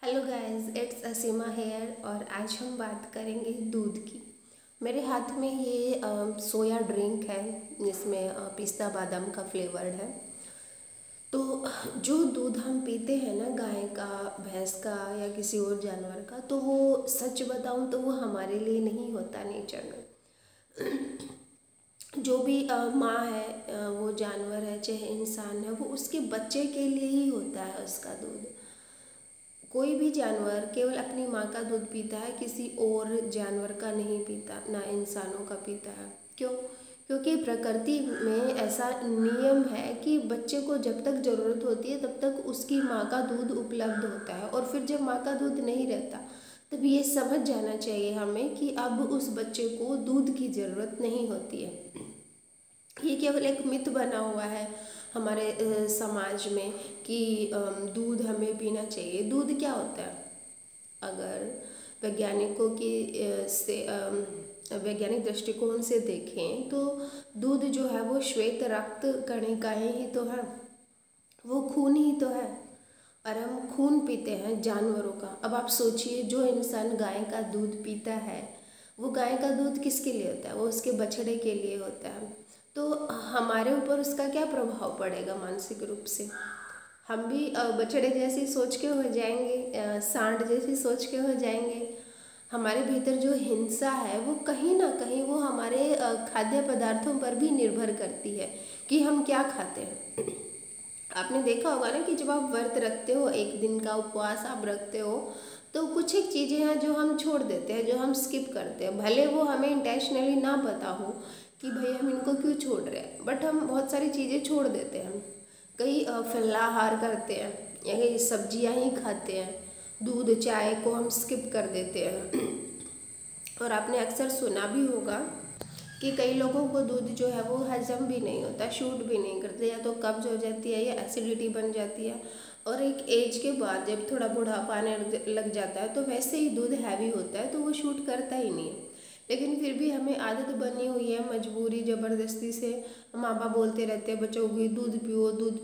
Hello guys, it's Aseema here और आज हम बात करेंगे दूध की। मेरे हाथ में ये सोया ड्रिंक है जिसमें पिस्ता बादाम का फ्लेवर्ड है। तो जो दूध हम पीते हैं ना, गाय का, भैंस का या किसी और जानवर का, तो वो सच बताऊं तो वो हमारे लिए नहीं होता नेचर में। जो भी माँ है, वो जानवर है चाहे इंसान है, वो उसके बच्चे के लिए ही होता है उसका दूध। कोई भी जानवर केवल अपनी माँ का दूध पीता है, किसी और जानवर का नहीं पीता, ना इंसानों का पीता है। क्यों? क्योंकि प्रकृति में ऐसा नियम है कि बच्चे को जब तक ज़रूरत होती है तब तक उसकी माँ का दूध उपलब्ध होता है, और फिर जब माँ का दूध नहीं रहता तब ये समझ जाना चाहिए हमें कि अब उस बच्चे को दूध की ज़रूरत नहीं होती है। ये केवल एक मिथ बना हुआ है हमारे समाज में कि दूध हमें पीना चाहिए। दूध क्या होता है? अगर वैज्ञानिकों की वैज्ञानिक दृष्टिकोण से देखें तो दूध जो है वो श्वेत रक्त कणिकाएं ही तो है, वो खून ही तो है। और हम खून पीते हैं जानवरों का। अब आप सोचिए, जो इंसान गाय का दूध पीता है, वो गाय का दूध किसके लिए होता है? वो उसके बछड़े के लिए होता है। तो हमारे ऊपर उसका क्या प्रभाव पड़ेगा मानसिक रूप से? हम भी बछड़े जैसी सोच के हो जाएंगे, सांड जैसी सोच के हो जाएंगे। हमारे भीतर जो हिंसा है वो कहीं ना कहीं वो हमारे खाद्य पदार्थों पर भी निर्भर करती है कि हम क्या खाते हैं। आपने देखा होगा ना कि जब आप व्रत रखते हो, एक दिन का उपवास आप रखते हो, तो कुछ एक चीज़ें हैं जो हम छोड़ देते हैं, जो हम स्किप करते हैं। भले वो हमें इंटेंशनली ना पता हो कि भाई हम इनको क्यों छोड़ रहे हैं, बट हम बहुत सारी चीज़ें छोड़ देते हैं। कई फलाहार करते हैं या कई सब्जियां ही खाते हैं, दूध चाय को हम स्किप कर देते हैं। और आपने अक्सर सुना भी होगा कि कई लोगों को दूध जो है वो हजम भी नहीं होता, शूट भी नहीं करते, या तो कब्ज हो जाती है या एसिडिटी बन जाती है। और एक एज के बाद जब थोड़ा बुढ़ापा आने लग जाता है तो वैसे ही दूध हैवी होता है, तो वो शूट करता ही नहीं है। लेकिन फिर भी हमें आदत बनी हुई है, मजबूरी ज़बरदस्ती से माँ बाप बोलते रहते हैं बच्चों को दूध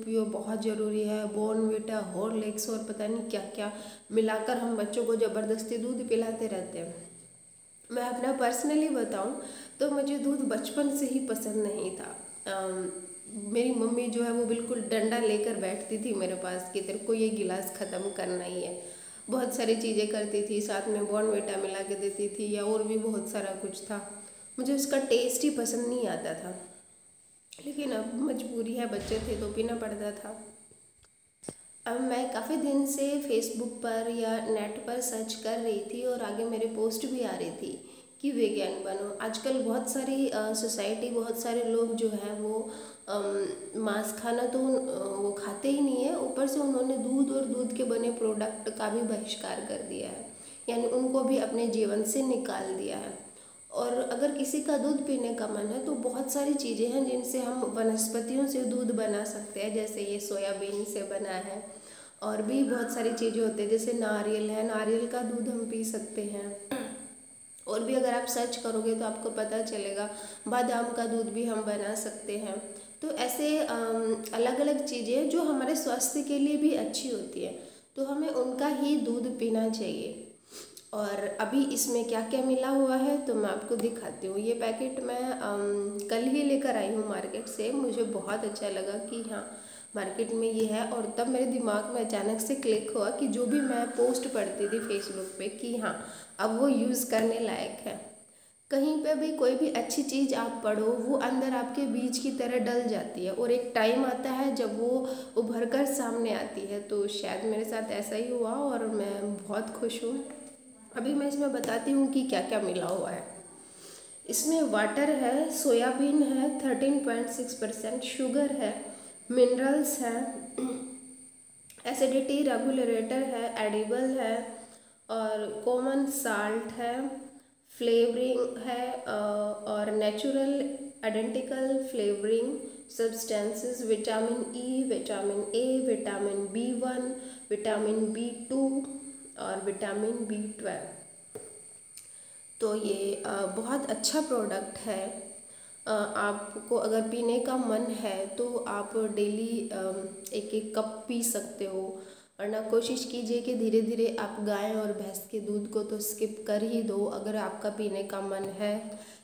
पियो बहुत ज़रूरी है, बॉर्नविटा, हॉर्लिक्स और पता नहीं क्या क्या मिलाकर हम बच्चों को ज़बरदस्ती दूध पिलाते रहते हैं। मैं अपना पर्सनली बताऊं तो मुझे दूध बचपन से ही पसंद नहीं था। मेरी मम्मी जो है वो बिल्कुल डंडा लेकर बैठती थी मेरे पास कि तेरे को ये गिलास ख़त्म करना ही है। बहुत सारी चीज़ें करती थी, साथ में बॉर्नविटा मिला के देती थी या और भी बहुत सारा कुछ था। मुझे उसका टेस्ट ही पसंद नहीं आता था, लेकिन अब मजबूरी है, बच्चे थे तो पीना पड़ता था। अब मैं काफ़ी दिन से फेसबुक पर या नेट पर सर्च कर रही थी और आगे मेरे पोस्ट भी आ रही थी कि वेगन बनो। आजकल बहुत सारी सोसाइटी, बहुत सारे लोग जो हैं वो मांस खाना तो वो खाते ही नहीं है, ऊपर से उन्होंने दूध और दूध के बने प्रोडक्ट का भी बहिष्कार कर दिया है, यानी उनको भी अपने जीवन से निकाल दिया है। और अगर किसी का दूध पीने का मन है तो बहुत सारी चीज़ें हैं जिनसे हम वनस्पतियों से दूध बना सकते हैं, जैसे ये सोयाबीन से बना है। और भी बहुत सारी चीज़ें होती हैं, जैसे नारियल है, नारियल का दूध हम पी सकते हैं। और भी अगर आप सर्च करोगे तो आपको पता चलेगा, बादाम का दूध भी हम बना सकते हैं। तो ऐसे अलग अलग चीज़ें जो हमारे स्वास्थ्य के लिए भी अच्छी होती है, तो हमें उनका ही दूध पीना चाहिए। और अभी इसमें क्या क्या मिला हुआ है तो मैं आपको दिखाती हूँ। ये पैकेट मैं कल ही लेकर आई हूँ मार्केट से। मुझे बहुत अच्छा लगा कि हाँ, मार्केट में ये है। और तब मेरे दिमाग में अचानक से क्लिक हुआ कि जो भी मैं पोस्ट पढ़ती थी फेसबुक पे कि हाँ, अब वो यूज़ करने लायक है। कहीं पे भी कोई भी अच्छी चीज़ आप पढ़ो, वो अंदर आपके बीज की तरह डल जाती है और एक टाइम आता है जब वो उभर कर सामने आती है। तो शायद मेरे साथ ऐसा ही हुआ और मैं बहुत खुश हूँ। अभी मैं इसमें बताती हूँ कि क्या क्या मिला हुआ है। इसमें वाटर है, सोयाबीन है 13.6%, शुगर है, मिनरल्स है, एसिडिटी रेगुलेटर है, एडिबल है, और कॉमन साल्ट है, फ्लेवरिंग है, और natural identical flavouring substances, vitamin E, vitamin A, vitamin B1, vitamin B2 और विटामिन B12। तो ये बहुत अच्छा प्रोडक्ट है। आपको अगर पीने का मन है तो आप डेली एक एक कप पी सकते हो। वरना कोशिश कीजिए कि धीरे धीरे आप गाय और भैंस के दूध को तो स्किप कर ही दो। अगर आपका पीने का मन है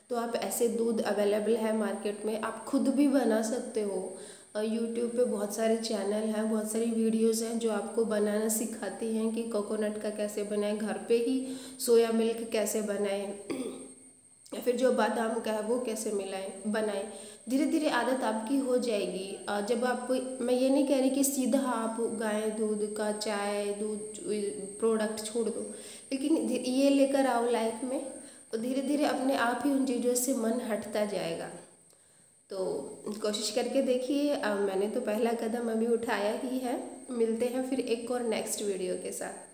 तो आप ऐसे दूध अवेलेबल है मार्केट में, आप खुद भी बना सकते हो। यूट्यूब पे बहुत सारे चैनल हैं, बहुत सारी वीडियोस हैं जो आपको बनाना सिखाती हैं कि कोकोनट का कैसे बनाएं, घर पे ही सोया मिल्क कैसे बनाएं या फिर जो बादाम का है वो कैसे मिलाएं बनाएं। धीरे धीरे आदत आपकी हो जाएगी। जब आप, मैं ये नहीं कह रही कि सीधा आप गाय दूध का चाय दूध प्रोडक्ट छोड़ दो, लेकिन ये लेकर आओ लाइफ में, और धीरे धीरे अपने आप ही उन चीज़ों से मन हटता जाएगा। तो कोशिश करके देखिए। मैंने तो पहला कदम अभी उठाया ही है। मिलते हैं फिर एक और नेक्स्ट वीडियो के साथ।